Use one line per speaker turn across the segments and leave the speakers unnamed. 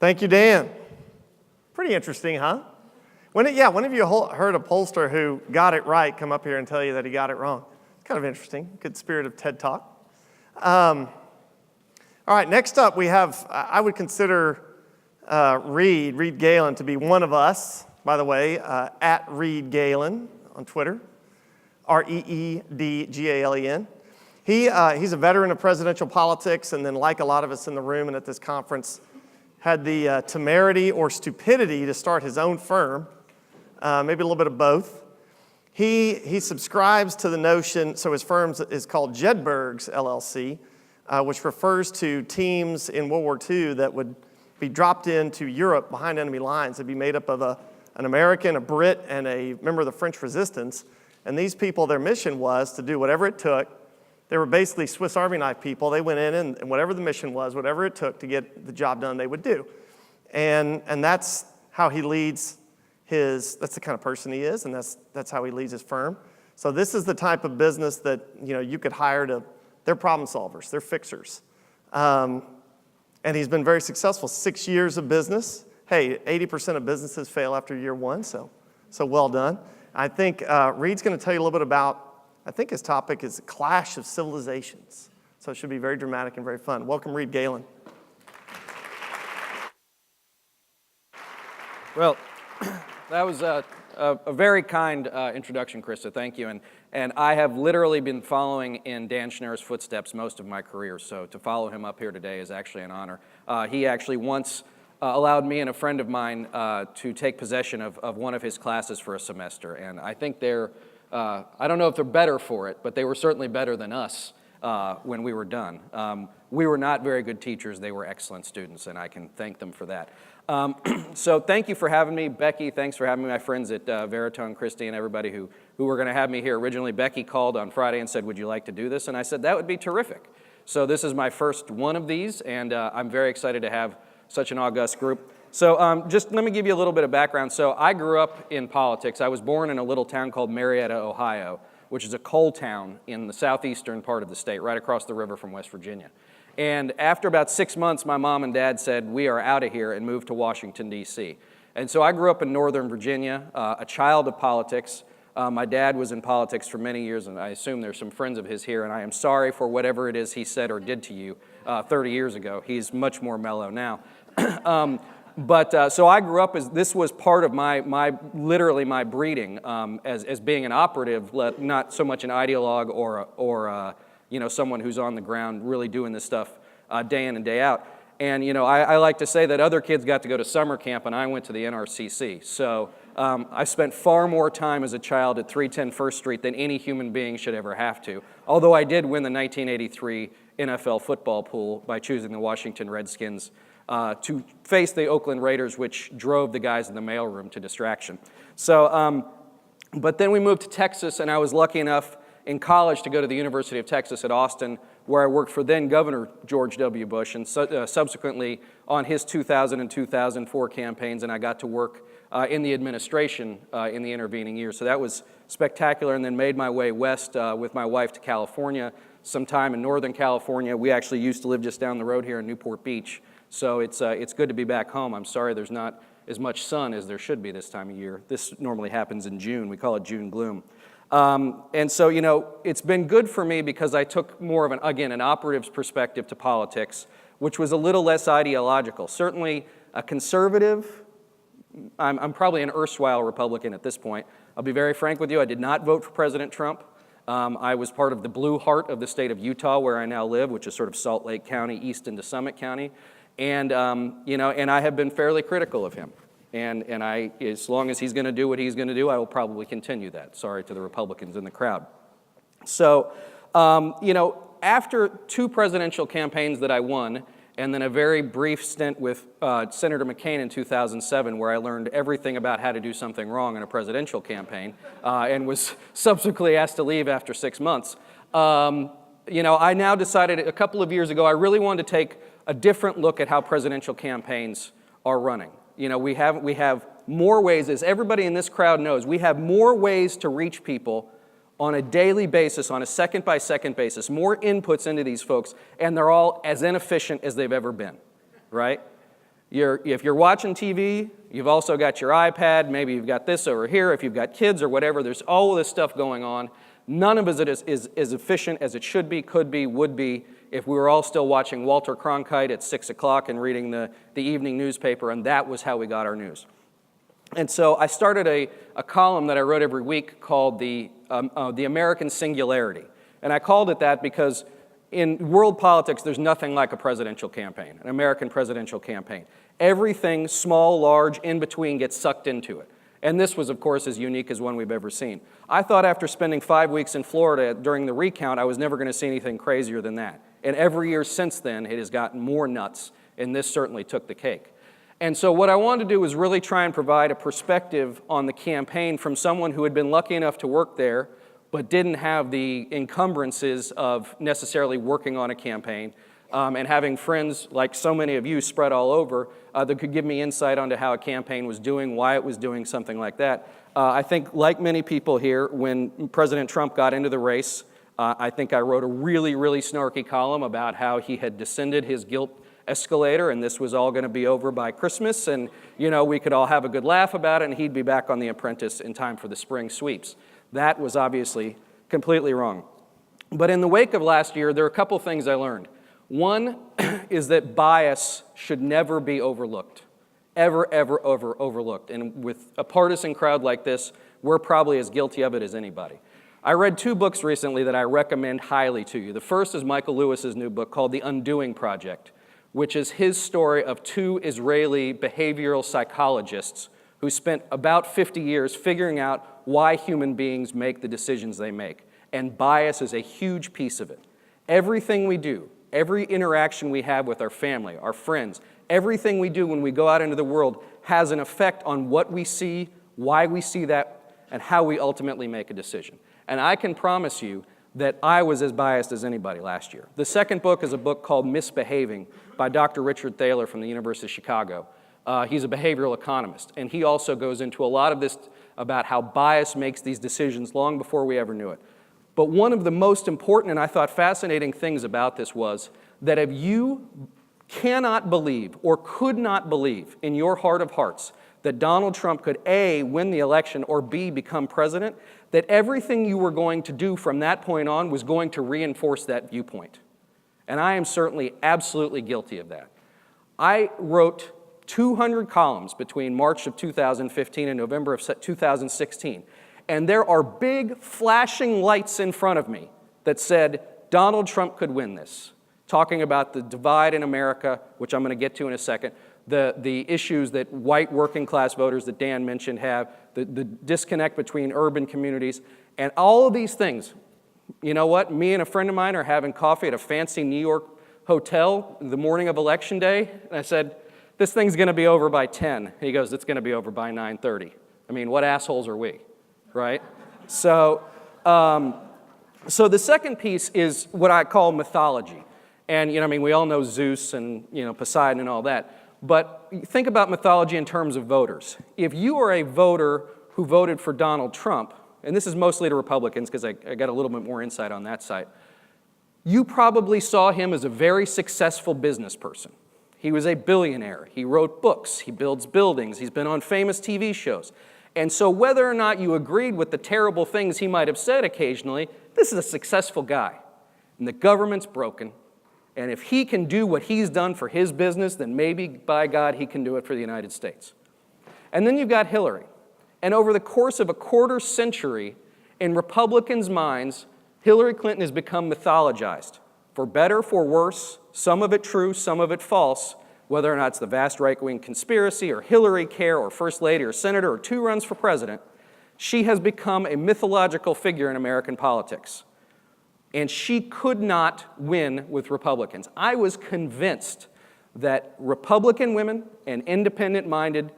Thank you, Dan. Pretty interesting, huh? When have you heard a pollster who got it right come up here and tell you that he got it wrong? Kind of interesting. Good spirit of TED Talk. All right, next up we have, I would consider Reed Galen to be one of us, by the way, at Reed Galen on Twitter, ReedGalen. He's a veteran of presidential politics, and then like a lot of us in the room and at this conference, had the temerity or stupidity to start his own firm, maybe a little bit of both. He subscribes to the notion, so his firm is called Jedburghs LLC, which refers to teams in World War II that would be dropped into Europe behind enemy lines. It'd be made up of an American, a Brit, and a member of the French resistance. And these people, their mission was to do whatever it took. They were basically Swiss Army knife people. They went in and whatever the mission was, whatever it took to get the job done, they would do. And that's how he leads that's the kind of person he is, and that's how he leads his firm. So this is the type of business that you could hire they're problem solvers, they're fixers. And he's been very successful, 6 years of business. Hey, 80% of businesses fail after year one, so well done. I think Reed's going to tell you a little bit about, I think his topic is the clash of civilizations. So it should be very dramatic and very fun. Welcome, Reed Galen.
Well, that was a very kind introduction, Krista. Thank you. And I have literally been following in Dan Schnarr's footsteps most of my career, so to follow him up here today is actually an honor. He actually once allowed me and a friend of mine to take possession of one of his classes for a semester, and I think I don't know if they're better for it, but they were certainly better than us when we were done. We were not very good teachers. They were excellent students, and I can thank them for that. So thank you for having me. Becky, thanks for having me. My friends at Veritone, Christy, and everybody who were going to have me here. Originally, Becky called on Friday and said, would you like to do this? And I said, that would be terrific. So this is my first one of these, and I'm very excited to have such an august group. So just let me give you a little bit of background. So I grew up in politics. I was born in a little town called Marietta, Ohio, which is a coal town in the southeastern part of the state, right across the river from West Virginia. And after about 6 months, my mom and dad said, we are out of here, and moved to Washington, D.C. And so I grew up in Northern Virginia, a child of politics. My dad was in politics for many years, and I assume there's some friends of his here, and I am sorry for whatever it is he said or did to you 30 years ago. He's much more mellow now. So I grew up this was part of literally my breeding as being an operative, not so much an ideologue or someone who's on the ground really doing this stuff day in and day out. And I like to say that other kids got to go to summer camp and I went to the NRCC. So I spent far more time as a child at 310 First Street than any human being should ever have to. Although I did win the 1983 NFL football pool by choosing the Washington Redskins to face the Oakland Raiders, which drove the guys in the mailroom to distraction. So, but then we moved to Texas, and I was lucky enough in college to go to the University of Texas at Austin, where I worked for then Governor George W. Bush, and subsequently on his 2000 and 2004 campaigns, and I got to work in the administration in the intervening years. So that was spectacular, and then made my way west with my wife to California, some time in Northern California. We actually used to live just down the road here in Newport Beach. So it's good to be back home. I'm sorry there's not as much sun as there should be this time of year. This normally happens in June. We call it June gloom. And so, it's been good for me because I took more of an operative's perspective to politics, which was a little less ideological. Certainly a conservative. I'm probably an erstwhile Republican at this point. I'll be very frank with you. I did not vote for President Trump. I was part of the blue heart of the state of Utah, where I now live, which is sort of Salt Lake County, east into Summit County. And, and I have been fairly critical of him. And as long as he's going to do what he's going to do, I will probably continue that. Sorry to the Republicans in the crowd. So, after 2 presidential campaigns that I won, and then a very brief stint with Senator McCain in 2007, where I learned everything about how to do something wrong in a presidential campaign, and was subsequently asked to leave after 6 months, I now decided a couple of years ago I really wanted to take a different look at how presidential campaigns are running. We have more ways, as everybody in this crowd knows, we have more ways to reach people on a daily basis, on a second-by-second basis, more inputs into these folks, and they're all as inefficient as they've ever been, right? If you're watching TV, you've also got your iPad, maybe you've got this over here, if you've got kids or whatever, there's all of this stuff going on. None of it is as efficient as it should be, could be, would be, if we were all still watching Walter Cronkite at 6 o'clock and reading the evening newspaper, and that was how we got our news. And so I started a column that I wrote every week called the American Singularity. And I called it that because in world politics, there's nothing like a presidential campaign, an American presidential campaign. Everything, small, large, in between, gets sucked into it. And this was, of course, as unique as one we've ever seen. I thought after spending 5 weeks in Florida during the recount, I was never going to see anything crazier than that. And every year since then, it has gotten more nuts, and this certainly took the cake. And so what I wanted to do was really try and provide a perspective on the campaign from someone who had been lucky enough to work there, but didn't have the encumbrances of necessarily working on a campaign, and having friends like so many of you spread all over that could give me insight onto how a campaign was doing, why it was doing something like that. I think, like many people here, when President Trump got into the race, I think I wrote a really, really snarky column about how he had descended his guilt escalator, and this was all going to be over by Christmas, and we could all have a good laugh about it, and he'd be back on The Apprentice in time for the spring sweeps. That was obviously completely wrong. But in the wake of last year, there are a couple things I learned. One is that bias should never be overlooked, ever overlooked. And with a partisan crowd like this, we're probably as guilty of it as anybody. I read 2 books recently that I recommend highly to you. The first is Michael Lewis's new book called The Undoing Project, which is his story of 2 Israeli behavioral psychologists who spent about 50 years figuring out why human beings make the decisions they make. And bias is a huge piece of it. Everything we do, every interaction we have with our family, our friends, everything we do when we go out into the world has an effect on what we see, why we see that, and how we ultimately make a decision. And I can promise you that I was as biased as anybody last year. The second book is a book called Misbehaving by Dr. Richard Thaler from the University of Chicago. He's a behavioral economist, and he also goes into a lot of this about how bias makes these decisions long before we ever knew it. But one of the most important and I thought fascinating things about this was that if you cannot believe or could not believe in your heart of hearts that Donald Trump could A, win the election, or B, become president, that everything you were going to do from that point on was going to reinforce that viewpoint. And I am certainly absolutely guilty of that. I wrote 200 columns between March of 2015 and November of 2016. And there are big flashing lights in front of me that said Donald Trump could win this, talking about the divide in America, which I'm going to get to in a second, the issues that white working class voters that Dan mentioned have, the disconnect between urban communities, and all of these things. You know what? Me and a friend of mine are having coffee at a fancy New York hotel the morning of Election Day, and I said, this thing's going to be over by 10. And he goes, it's going to be over by 9:30. I mean, what assholes are we, right? So the second piece is what I call mythology. And, we all know Zeus and, Poseidon and all that. But think about mythology in terms of voters. If you are a voter who voted for Donald Trump, and this is mostly to Republicans because I got a little bit more insight on that side, you probably saw him as a very successful business person. He was a billionaire. He wrote books. He builds buildings. He's been on famous TV shows. And so whether or not you agreed with the terrible things he might have said occasionally, this is a successful guy. And the government's broken. And if he can do what he's done for his business, then maybe, by God, he can do it for the United States. And then you've got Hillary. And over the course of a quarter century, in Republicans' minds, Hillary Clinton has become mythologized. For better, for worse, some of it true, some of it false, whether or not it's the vast right-wing conspiracy or Hillary care or First Lady or Senator or 2 runs for president, she has become a mythological figure in American politics. And she could not win with Republicans. I was convinced that Republican women and independent-minded,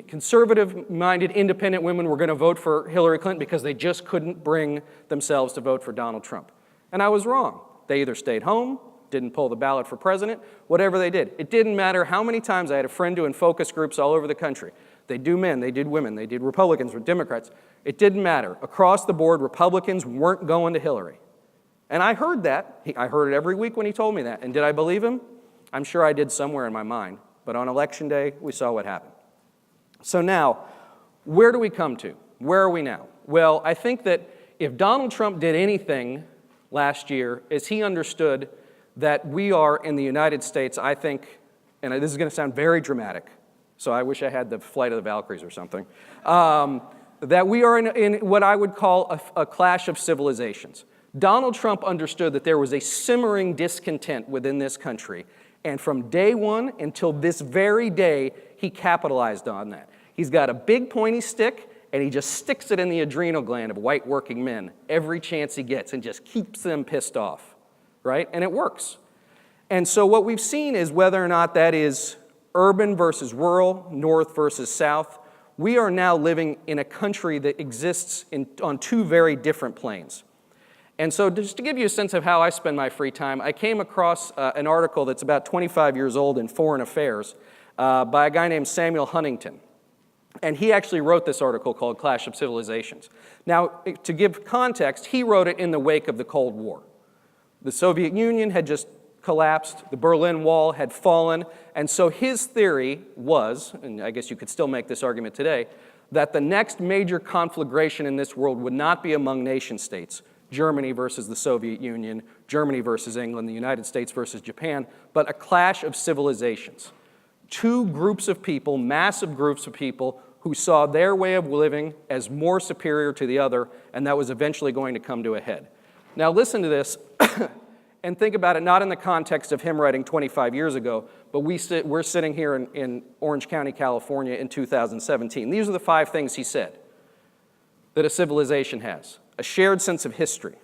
conservative-minded independent women were going to vote for Hillary Clinton because they just couldn't bring themselves to vote for Donald Trump. And I was wrong. They either stayed home, didn't pull the ballot for president, whatever they did. It didn't matter how many times I had a friend doing focus groups all over the country. They do men, they did women, they did Republicans or Democrats. It didn't matter. Across the board, Republicans weren't going to Hillary. And I heard that. I heard it every week when he told me that. And did I believe him? I'm sure I did somewhere in my mind, but on Election Day, we saw what happened. So now, where do we come to? Where are we now? Well, I think that if Donald Trump did anything last year, is he understood that we are in the United States, I think, and this is going to sound very dramatic, so I wish I had the Flight of the Valkyries or something, that we are in what I would call a clash of civilizations. Donald Trump understood that there was a simmering discontent within this country, and from day one until this very day, he capitalized on that. He's got a big pointy stick, and he just sticks it in the adrenal gland of white working men every chance he gets and just keeps them pissed off, right? And it works. And so what we've seen is whether or not that is urban versus rural, north versus south, we are now living in a country that exists on two very different planes. And so just to give you a sense of how I spend my free time, I came across an article that's about 25 years old in Foreign Affairs by a guy named Samuel Huntington. And he actually wrote this article called Clash of Civilizations. Now, to give context, he wrote it in the wake of the Cold War. The Soviet Union had just collapsed, the Berlin Wall had fallen, and so his theory was, and I guess you could still make this argument today, that the next major conflagration in this world would not be among nation states, Germany versus the Soviet Union, Germany versus England, the United States versus Japan, but a clash of civilizations. Two groups of people, massive groups of people, who saw their way of living as more superior to the other, and that was eventually going to come to a head. Now listen to this, and think about it not in the context of him writing 25 years ago, but we're sitting here in Orange County, California in 2017. These are the 5 things he said that a civilization has. A shared sense of history,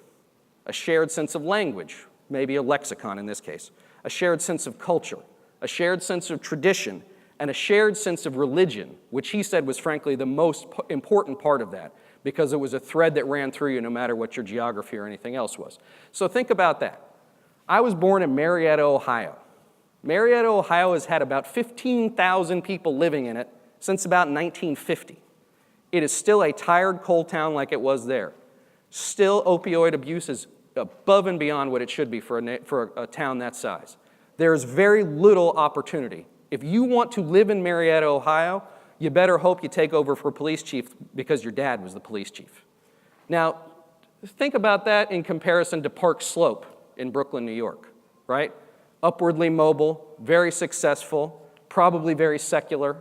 a shared sense of language, maybe a lexicon in this case, a shared sense of culture, a shared sense of tradition, and a shared sense of religion, which he said was frankly the most important part of that, because it was a thread that ran through you no matter what your geography or anything else was. So think about that. I was born in Marietta, Ohio. Marietta, Ohio has had about 15,000 people living in it since about 1950. It is still a tired coal town like it was there. Still, opioid abuse is above and beyond what it should be for a town that size. There is very little opportunity. If you want to live in Marietta, Ohio, you better hope you take over for police chief because your dad was the police chief. Now, think about that in comparison to Park Slope in Brooklyn, New York, right? Upwardly mobile, very successful, probably very secular.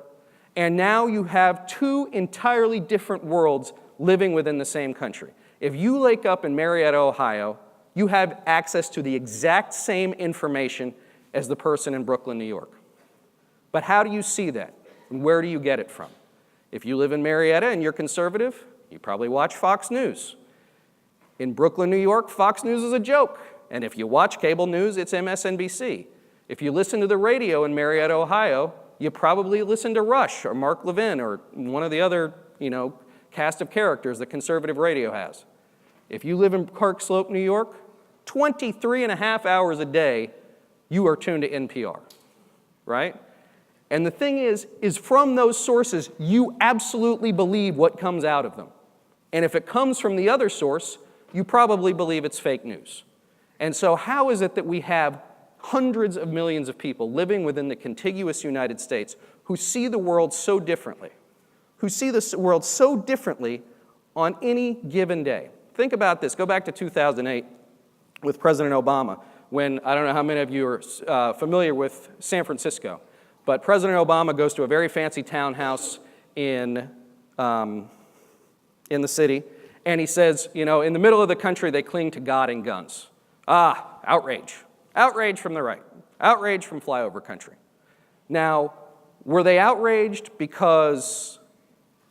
And now you have 2 entirely different worlds living within the same country. If you wake up in Marietta, Ohio, you have access to the exact same information as the person in Brooklyn, New York. But how do you see that? And where do you get it from? If you live in Marietta and you're conservative, you probably watch Fox News. In Brooklyn, New York, Fox News is a joke. And if you watch cable news, it's MSNBC. If you listen to the radio in Marietta, Ohio, you probably listen to Rush or Mark Levin or one of the other, cast of characters that conservative radio has. If you live in Park Slope, New York, 23 and a half hours a day, you are tuned to NPR, right? And the thing is from those sources, you absolutely believe what comes out of them. And if it comes from the other source, you probably believe it's fake news. And so how is it that we have hundreds of millions of people living within the contiguous United States who see the world so differently, on any given day? Think about this. Go back to 2008 with President Obama, when, I don't know how many of you are familiar with San Francisco, but President Obama goes to a very fancy townhouse in the city, and he says, in the middle of the country, they cling to God and guns. Outrage. Outrage from the right. Outrage from flyover country. Now, were they outraged because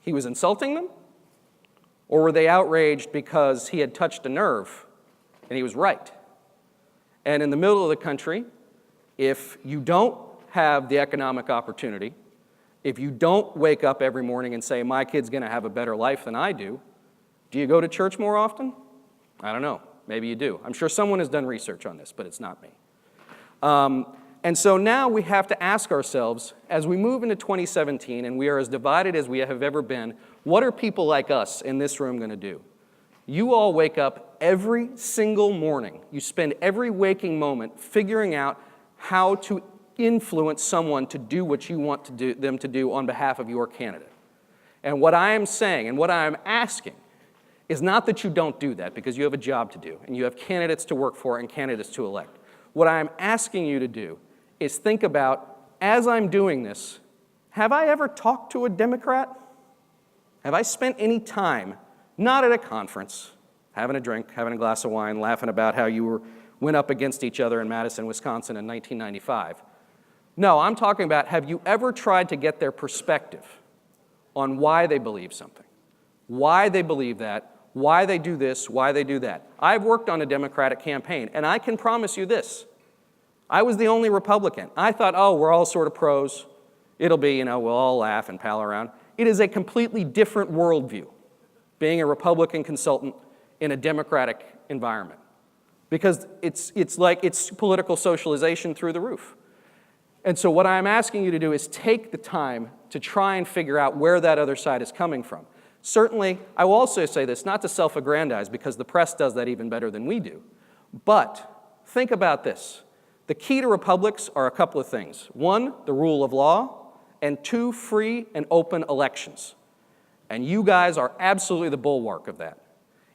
he was insulting them? Or were they outraged because he had touched a nerve and he was right? And in the middle of the country, if you don't have the economic opportunity, if you don't wake up every morning and say, my kid's going to have a better life than I do you go to church more often? I don't know. Maybe you do. I'm sure someone has done research on this, but it's not me. And so now we have to ask ourselves, as we move into 2017 and we are as divided as we have ever been, what are people like us in this room going to do? You all wake up every single morning. You spend every waking moment figuring out how to influence someone to do what you want them to do on behalf of your candidate. And what I am saying and what I am asking is not that you don't do that, because you have a job to do and you have candidates to work for and candidates to elect. What I am asking you to do is think about, as I'm doing this, have I ever talked to a Democrat? Have I spent any time, not at a conference, having a drink, having a glass of wine, laughing about how you went up against each other in Madison, Wisconsin in 1995? No, I'm talking about, have you ever tried to get their perspective on why they believe something, why they believe that, why they do this, why they do that? I've worked on a Democratic campaign, and I can promise you this. I was the only Republican. I thought, oh, we're all sort of pros. It'll be, we'll all laugh and pal around. It is a completely different worldview, being a Republican consultant in a Democratic environment, because it's like it's political socialization through the roof. And so what I'm asking you to do is take the time to try and figure out where that other side is coming from. Certainly, I will also say this, not to self-aggrandize, because the press does that even better than we do, but think about this. The key to republics are a couple of things. One, the rule of law, and two, free and open elections. And you guys are absolutely the bulwark of that.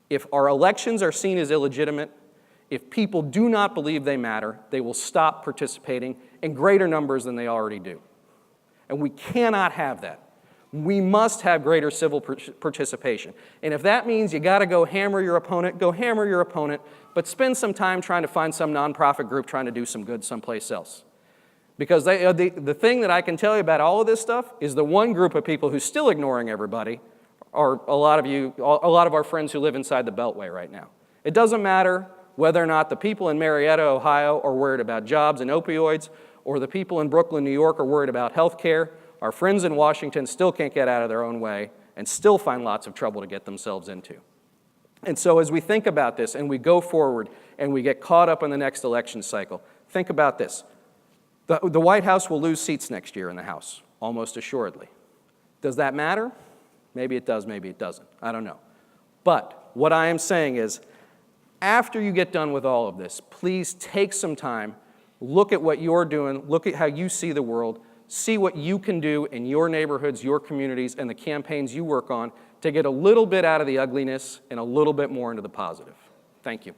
If our elections are seen as illegitimate, if people do not believe they matter, they will stop participating in greater numbers than they already do. And we cannot have that. We must have greater civil participation. And if that means you got to go hammer your opponent, but spend some time trying to find some nonprofit group trying to do some good someplace else. Because the thing that I can tell you about all of this stuff is the one group of people who's still ignoring everybody are a lot of our friends who live inside the Beltway right now. It doesn't matter whether or not the people in Marietta, Ohio are worried about jobs and opioids, or the people in Brooklyn, New York are worried about health care. Our friends in Washington still can't get out of their own way and still find lots of trouble to get themselves into. And so as we think about this and we go forward and we get caught up in the next election cycle, think about this. The White House will lose seats next year in the House, almost assuredly. Does that matter? Maybe it does, maybe it doesn't. I don't know. But what I am saying is, after you get done with all of this, please take some time, look at what you're doing, look at how you see the world, see what you can do in your neighborhoods, your communities, and the campaigns you work on to get a little bit out of the ugliness and a little bit more into the positive. Thank you.